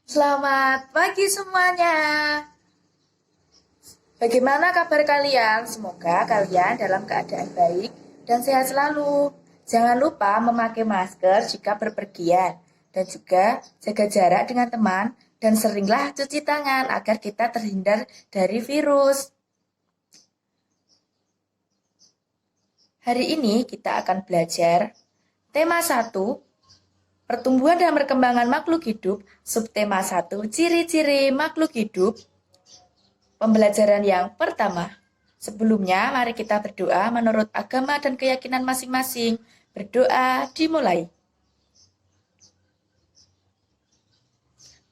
Selamat pagi semuanya. Bagaimana kabar kalian? Semoga kalian dalam keadaan baik dan sehat selalu. Jangan lupa memakai masker jika berpergian dan juga jaga jarak dengan teman dan seringlah cuci tangan agar kita terhindar dari virus. Hari ini kita akan belajar tema 1, pertumbuhan dan perkembangan makhluk hidup, subtema 1, ciri-ciri makhluk hidup. Pembelajaran yang pertama. Sebelumnya, mari kita berdoa menurut agama dan keyakinan masing-masing. Berdoa dimulai.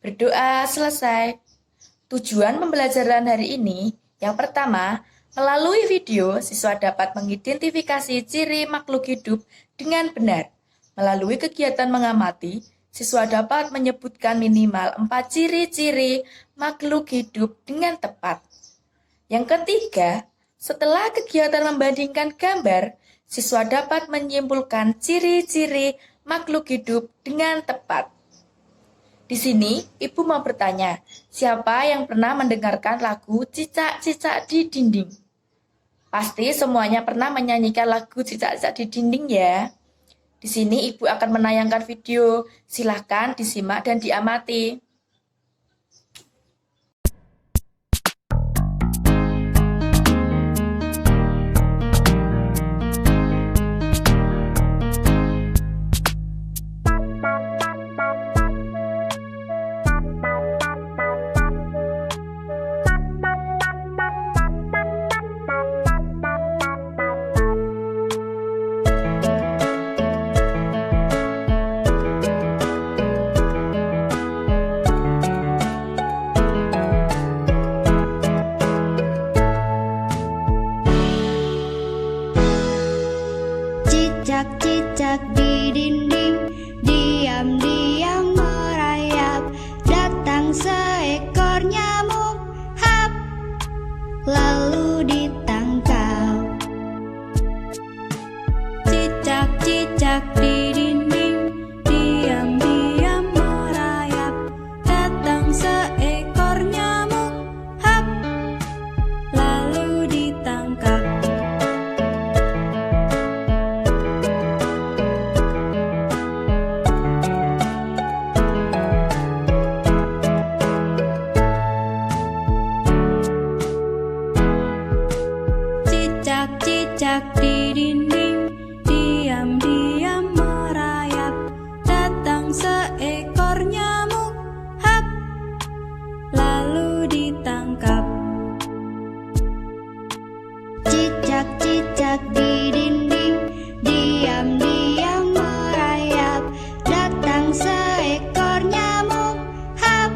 Berdoa selesai. Tujuan pembelajaran hari ini, yang pertama, melalui video, siswa dapat mengidentifikasi ciri makhluk hidup dengan benar. Melalui kegiatan mengamati, siswa dapat menyebutkan minimal 4 ciri-ciri makhluk hidup dengan tepat. Yang ketiga, setelah kegiatan membandingkan gambar, siswa dapat menyimpulkan ciri-ciri makhluk hidup dengan tepat. Di sini, Ibu mau bertanya, siapa yang pernah mendengarkan lagu Cicak-Cicak di Dinding? Pasti semuanya pernah menyanyikan lagu Cicak-Cicak di Dinding ya. Di sini Ibu akan menayangkan video, silahkan disimak dan diamati. Cicak-cicak di dinding, diam-diam merayap. Datang seekor nyamuk, hap, lalu ditangkap. Cicak-cicak di dinding, diam-diam merayap. Datang seekor nyamuk, hap, lalu ditangkap. Cicak-cicak di dinding, diam-diam merayap. Datang seekor nyamuk, hap, lalu ditangkap. Cicak-cicak di dinding, diam-diam merayap. Datang seekor nyamuk, hap,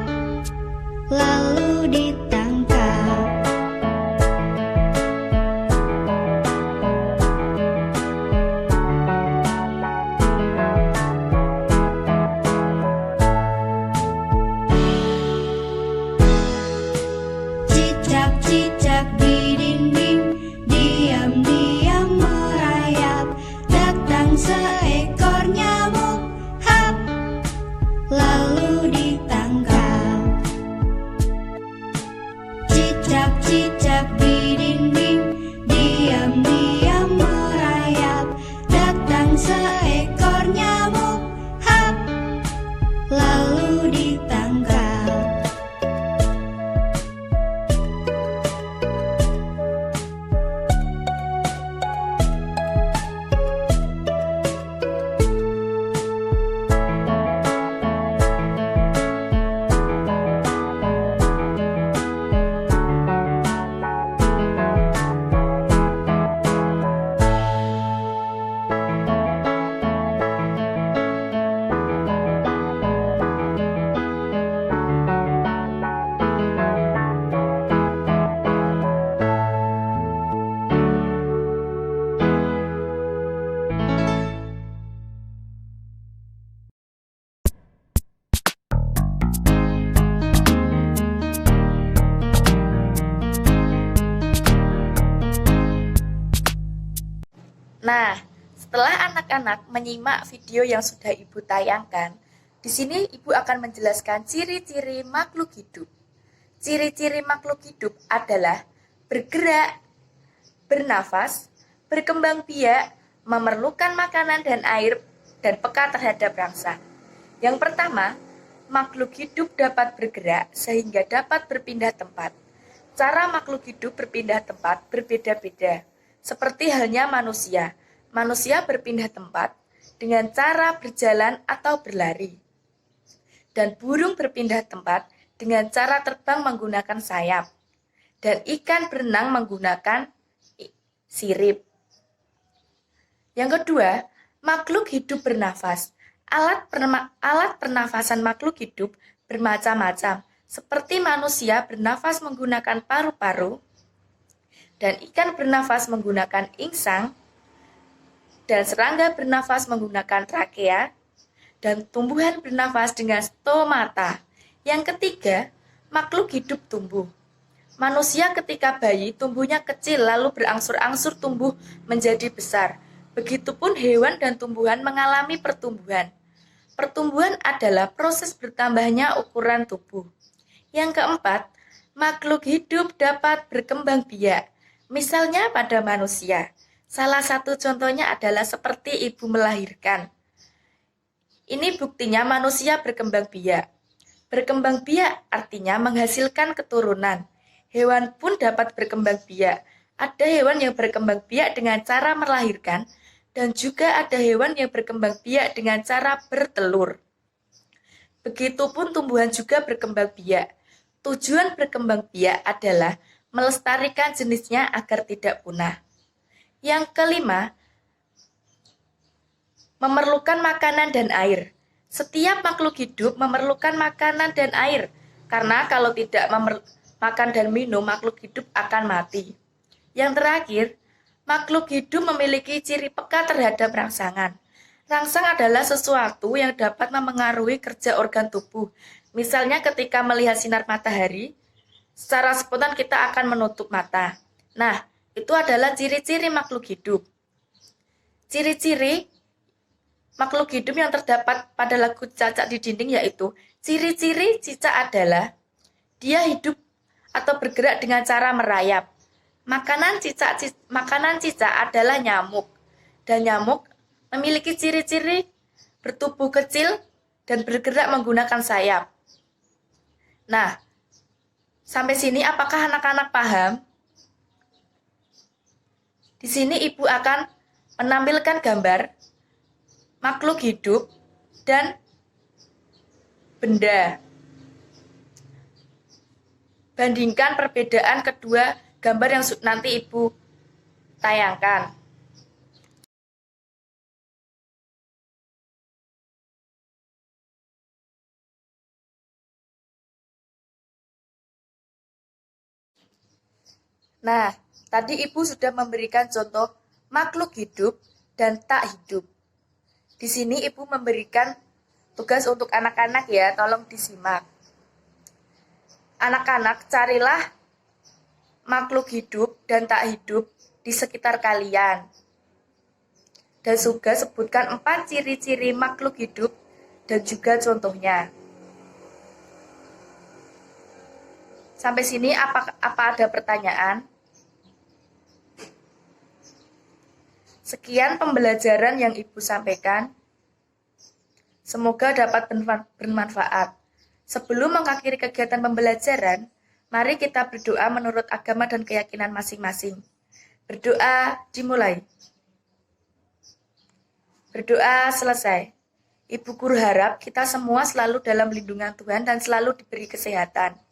lalu ditangkap. Cicak-cicak di dinding, diam-diam merayap. Datang seekor nyamuk, hap, lalu ditangkap. Cicak-cicak di dinding, diam-diam merayap. Datang seekor nyamuk, hap, lalu ditangkap. Nah, setelah anak-anak menyimak video yang sudah Ibu tayangkan, Di sini Ibu akan menjelaskan ciri-ciri makhluk hidup. Ciri-ciri makhluk hidup adalah bergerak, bernafas, berkembang biak, memerlukan makanan dan air, dan peka terhadap rangsang. Yang pertama, makhluk hidup dapat bergerak sehingga dapat berpindah tempat. Cara makhluk hidup berpindah tempat berbeda-beda, seperti halnya manusia. Manusia berpindah tempat dengan cara berjalan atau berlari. Dan burung berpindah tempat dengan cara terbang menggunakan sayap. Dan ikan berenang menggunakan sirip. Yang kedua, makhluk hidup bernafas. Alat pernafasan makhluk hidup bermacam-macam, seperti manusia bernafas menggunakan paru-paru, dan ikan bernafas menggunakan insang, dan serangga bernafas menggunakan trakea, dan tumbuhan bernafas dengan stomata. Yang ketiga, makhluk hidup tumbuh. Manusia ketika bayi tumbuhnya kecil lalu berangsur-angsur tumbuh menjadi besar. Begitupun hewan dan tumbuhan mengalami pertumbuhan. Pertumbuhan adalah proses bertambahnya ukuran tubuh. Yang keempat, makhluk hidup dapat berkembang biak. Misalnya pada manusia. Salah satu contohnya adalah seperti ibu melahirkan. Ini buktinya manusia berkembang biak. Berkembang biak artinya menghasilkan keturunan. Hewan pun dapat berkembang biak. Ada hewan yang berkembang biak dengan cara melahirkan, dan juga ada hewan yang berkembang biak dengan cara bertelur. Begitupun tumbuhan juga berkembang biak. Tujuan berkembang biak adalah melestarikan jenisnya agar tidak punah. Yang kelima, memerlukan makanan dan air. Setiap makhluk hidup memerlukan makanan dan air, karena kalau tidak makan dan minum, makhluk hidup akan mati. Yang terakhir, makhluk hidup memiliki ciri peka terhadap rangsangan. Rangsang adalah sesuatu yang dapat memengaruhi kerja organ tubuh. Misalnya ketika melihat sinar matahari, secara spontan kita akan menutup mata. Nah, itu adalah ciri-ciri makhluk hidup. Ciri-ciri makhluk hidup yang terdapat pada lagu Cacak di Dinding yaitu, ciri-ciri cicak adalah dia hidup atau bergerak dengan cara merayap. Makanan cicak adalah nyamuk. Dan nyamuk memiliki ciri-ciri bertubuh kecil dan bergerak menggunakan sayap. Nah, sampai sini apakah anak-anak paham? Di sini Ibu akan menampilkan gambar makhluk hidup dan benda. Bandingkan perbedaan kedua gambar yang nanti Ibu tayangkan. Nah, tadi Ibu sudah memberikan contoh makhluk hidup dan tak hidup. Di sini Ibu memberikan tugas untuk anak-anak ya, tolong disimak. Anak-anak, carilah makhluk hidup dan tak hidup di sekitar kalian. Dan juga sebutkan 4 ciri-ciri makhluk hidup dan juga contohnya. Sampai sini apa ada pertanyaan? Sekian pembelajaran yang Ibu sampaikan. Semoga dapat bermanfaat. Sebelum mengakhiri kegiatan pembelajaran, mari kita berdoa menurut agama dan keyakinan masing-masing. Berdoa dimulai. Berdoa selesai. Ibu Guru harap kita semua selalu dalam lindungan Tuhan dan selalu diberi kesehatan.